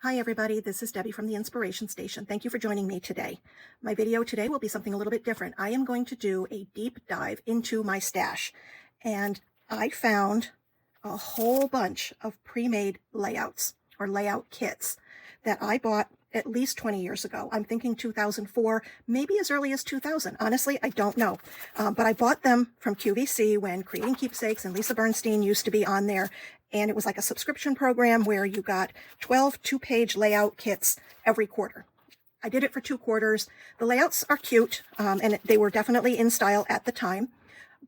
Hi everybody, this is Debbie from the Inspiration Station. Thank you for joining me today. My video today will be something a little bit different. I am going to do a deep dive into my stash, and I found a whole bunch of pre-made layouts or layout kits that I bought at least 20 years ago. I'm thinking 2004, maybe as early as 2000. Honestly, I don't know. But I bought them from QVC when Creating Keepsakes and Lisa Bernstein used to be on there. And it was like a subscription program where you got 12 two-page layout kits every quarter. I did it for 2 quarters. The layouts are cute, and they were definitely in style at the time.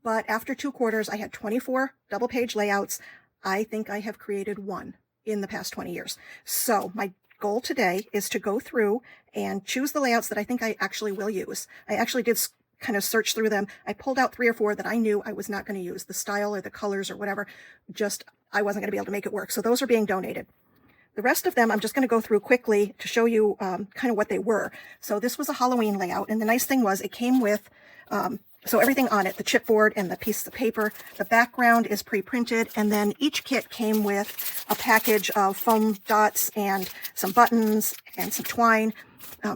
But after 2 quarters, I had 24 double-page layouts. I think I have created one in the past 20 years. So my goal today is to go through and choose the layouts that I think I actually will use. I actually did kind of search through them. I pulled out 3 or 4 that I knew I was not going to use. The style or the colors or whatever, just I wasn't going to be able to make it work. So those are being donated. The rest of them, I'm just going to go through quickly to show you kind of what they were. So this was a Halloween layout, and the nice thing was it came with so everything on it, the chipboard and the piece of paper. The background is pre-printed, and then each kit came with a package of foam dots and some buttons and some twine,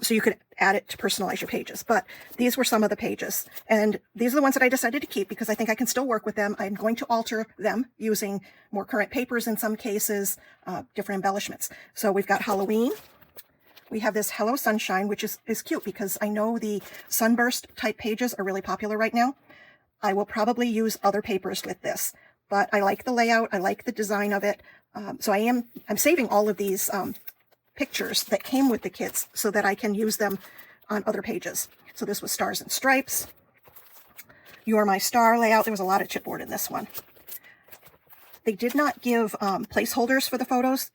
so you could add it to personalize your pages. But these were some of the pages, and these are the ones that I decided to keep because I think I can still work with them. I'm going to alter them using more current papers in some cases, different embellishments. So we've got Halloween. We have this Hello Sunshine, which is cute because I know the sunburst type pages are really popular right now. I will probably use other papers with this, but I like the layout. I like the design of it. So I'm saving all of these pictures that came with the kits so that I can use them on other pages. So this was Stars and Stripes. You're My Star layout. There was a lot of chipboard in this one. They did not give placeholders for the photos.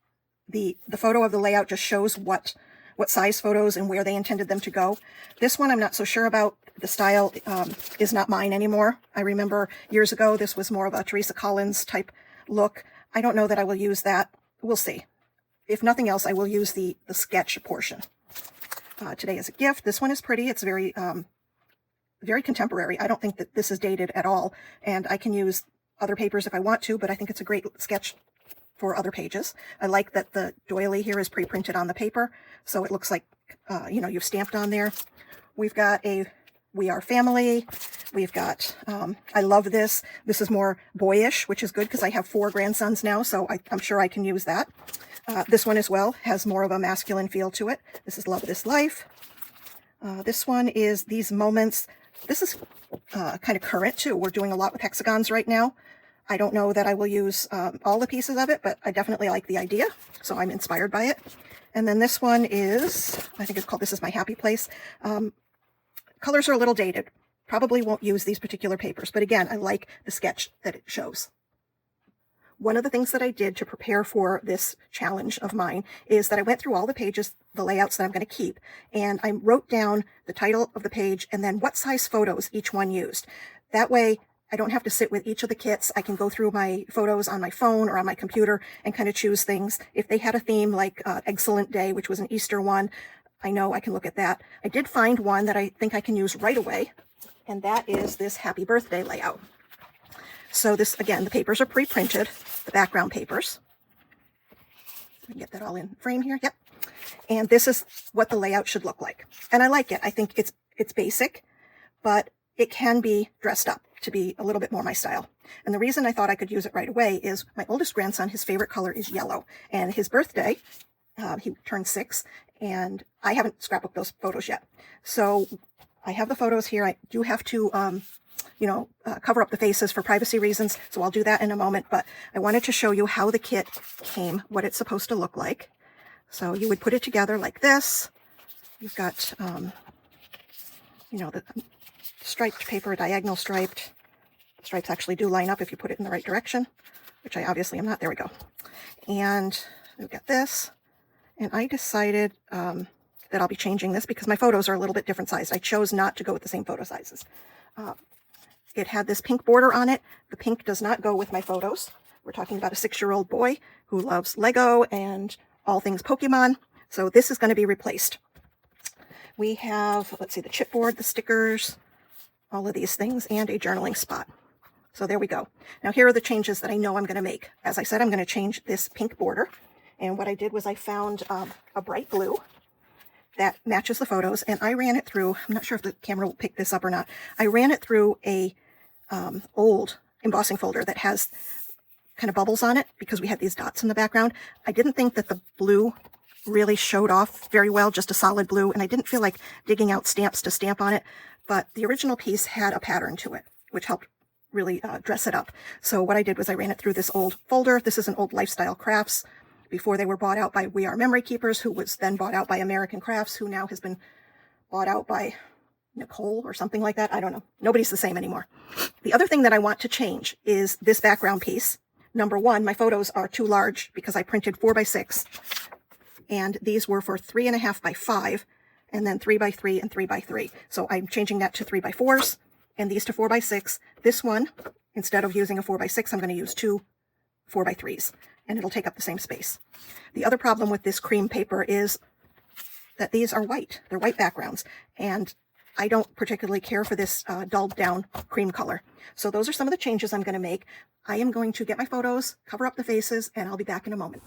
The photo of the layout just shows what size photos and where they intended them to go. This one I'm not so sure about. The style is not mine anymore. I remember years ago this was more of a Teresa Collins type look. I don't know that I will use that. We'll see. If nothing else, I will use the sketch portion. Today is a gift. This one is pretty. It's very contemporary. I don't think that this is dated at all, and I can use other papers if I want to, but I think it's a great sketch for other pages. I like that the doily here is pre-printed on the paper, so it looks like, you've stamped on there. We've got a We Are Family. We've got, I love this. This is more boyish, which is good because I have 4 grandsons now, so I'm sure I can use that. This one as well has more of a masculine feel to it. This is Love This Life. This one is These Moments. This is kind of current too. We're doing a lot with hexagons right now. I don't know that I will use all the pieces of it, but I definitely like the idea, so I'm inspired by it. And then this one is, I think it's called This Is My Happy Place. Colors are a little dated. Probably won't use these particular papers, but again, I like the sketch that it shows. One of the things that I did to prepare for this challenge of mine is that I went through all the pages, the layouts that I'm going to keep, and I wrote down the title of the page and then what size photos each one used. That way, I don't have to sit with each of the kits. I can go through my photos on my phone or on my computer and kind of choose things. If they had a theme like Excellent Day, which was an Easter one, I know I can look at that. I did find one that I think I can use right away, and that is this Happy Birthday layout. So this, again, the papers are pre-printed, the background papers. I can get that all in frame here. Yep. And this is what the layout should look like. And I like it. I think it's basic, but it can be dressed up to be a little bit more my style. And the reason I thought I could use it right away is my oldest grandson, his favorite color is yellow. And his birthday, he turned 6, and I haven't scrapbooked those photos yet. So I have the photos here. I do have to cover up the faces for privacy reasons, so I'll do that in a moment, but I wanted to show you how the kit came, what it's supposed to look like. So you would put it together like this. You've got, the striped paper, diagonal striped. The stripes actually do line up if you put it in the right direction, which I obviously am not. There we go. And we've got this, and I decided that I'll be changing this because my photos are a little bit different sized. I chose not to go with the same photo sizes. It had this pink border on it. The pink does not go with my photos. We're talking about a 6-year-old boy who loves Lego and all things Pokemon. So this is going to be replaced. We have, let's see, the chipboard, the stickers, all of these things, and a journaling spot. So there we go. Now here are the changes that I know I'm going to make. As I said, I'm going to change this pink border. And what I did was I found a bright blue that matches the photos, and I ran it through, I'm not sure if the camera will pick this up or not, I ran it through a old embossing folder that has kind of bubbles on it because we had these dots in the background. I didn't think that the blue really showed off very well, just a solid blue, and I didn't feel like digging out stamps to stamp on it, but the original piece had a pattern to it, which helped really dress it up. So what I did was I ran it through this old folder. This is an old Lifestyle Crafts before they were bought out by We Are Memory Keepers, who was then bought out by American Crafts, who now has been bought out by Nicole or something like that. I don't know. Nobody's the same anymore. The other thing that I want to change is this background piece. Number one, my photos are too large because I printed 4x6, and these were for 3.5 by 5, and then 3x3 and 3x3. So I'm changing that to 3x4s, and these to 4x6. This one, instead of using a 4x6, I'm going to use two 4x3s, and it'll take up the same space. The other problem with this cream paper is that these are white. They're white backgrounds, and I don't particularly care for this dulled down cream color. So those are some of the changes I'm going to make. I am going to get my photos, cover up the faces, and I'll be back in a moment.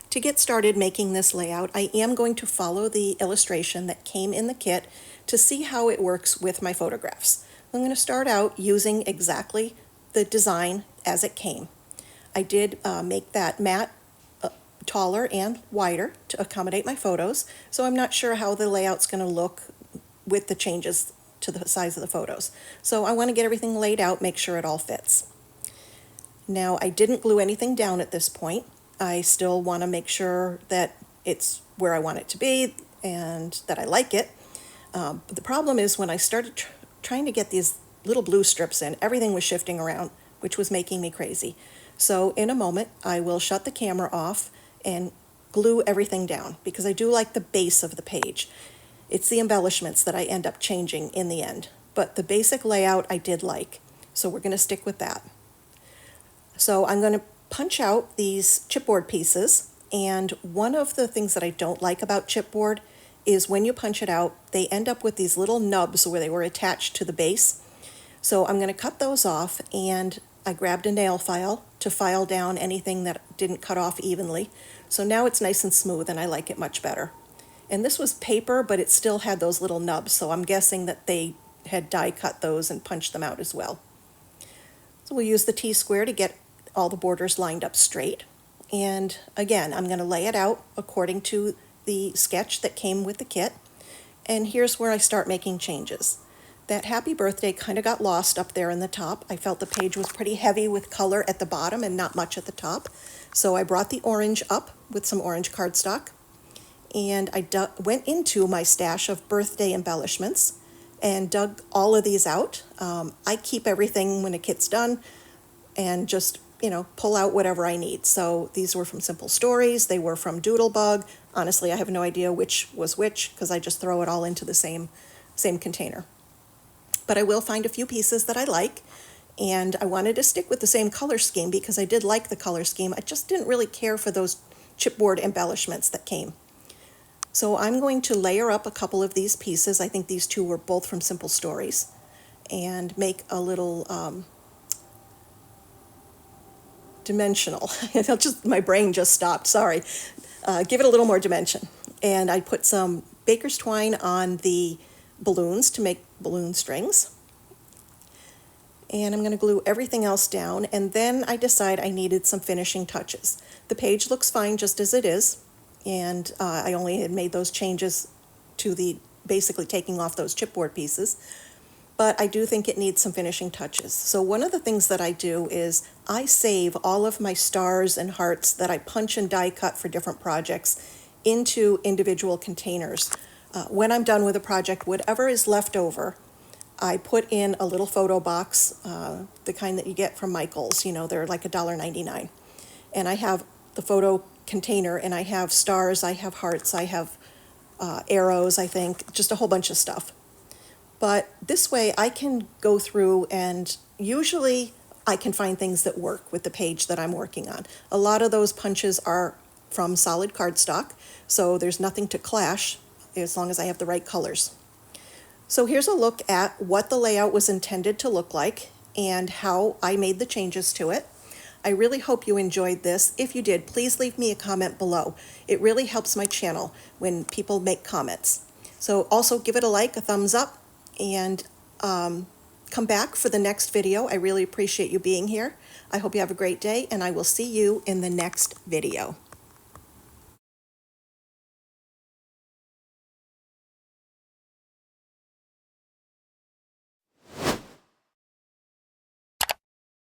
To get started making this layout, I am going to follow the illustration that came in the kit to see how it works with my photographs. I'm going to start out using exactly the design as it came. I did make that mat taller and wider to accommodate my photos, so I'm not sure how the layout's going to look with the changes to the size of the photos. So I want to get everything laid out, make sure it all fits. Now, I didn't glue anything down at this point. I still want to make sure that it's where I want it to be and that I like it. But the problem is when I started trying to get these little blue strips in, everything was shifting around, which was making me crazy. So in a moment, I will shut the camera off and glue everything down because I do like the base of the page. It's the embellishments that I end up changing in the end. But the basic layout I did like, so we're going to stick with that. So I'm going to punch out these chipboard pieces, and one of the things that I don't like about chipboard is when you punch it out, they end up with these little nubs where they were attached to the base. So I'm going to cut those off, and I grabbed a nail file to file down anything that didn't cut off evenly. So now it's nice and smooth, and I like it much better. And this was paper, but it still had those little nubs, so I'm guessing that they had die cut those and punched them out as well. So we'll use the T-square to get all the borders lined up straight. And again, I'm going to lay it out according to the sketch that came with the kit. And here's where I start making changes. That happy birthday kind of got lost up there in the top. I felt the page was pretty heavy with color at the bottom and not much at the top. So I brought the orange up with some orange cardstock. And I went into my stash of birthday embellishments and dug all of these out. I keep everything when a kit's done and just pull out whatever I need. So these were from Simple Stories. They were from Doodlebug. Honestly, I have no idea which was which because I just throw it all into the same container. But I will find a few pieces that I like, and I wanted to stick with the same color scheme because I did like the color scheme. I just didn't really care for those chipboard embellishments that came. So I'm going to layer up a couple of these pieces. I think these two were both from Simple Stories, and make a little dimensional. My brain just stopped, sorry. Give it a little more dimension. And I put some baker's twine on the balloons to make balloon strings. And I'm going to glue everything else down, and then I decide I needed some finishing touches. The page looks fine just as it is, and I only had made those changes to the basically taking off those chipboard pieces. But I do think it needs some finishing touches. So one of the things that I do is I save all of my stars and hearts that I punch and die cut for different projects into individual containers. When I'm done with a project, whatever is left over, I put in a little photo box, the kind that you get from Michael's. They're like $1.99. And I have the photo container, and I have stars, I have hearts, I have arrows, I think, just a whole bunch of stuff. But this way I can go through, and usually I can find things that work with the page that I'm working on. A lot of those punches are from solid cardstock, so there's nothing to clash as long as I have the right colors. So here's a look at what the layout was intended to look like and how I made the changes to it. I really hope you enjoyed this. If you did, please leave me a comment below. It really helps my channel when people make comments. So also give it a like, a thumbs up, and come back for the next video. I really appreciate you being here. I hope you have a great day, and I will see you in the next video.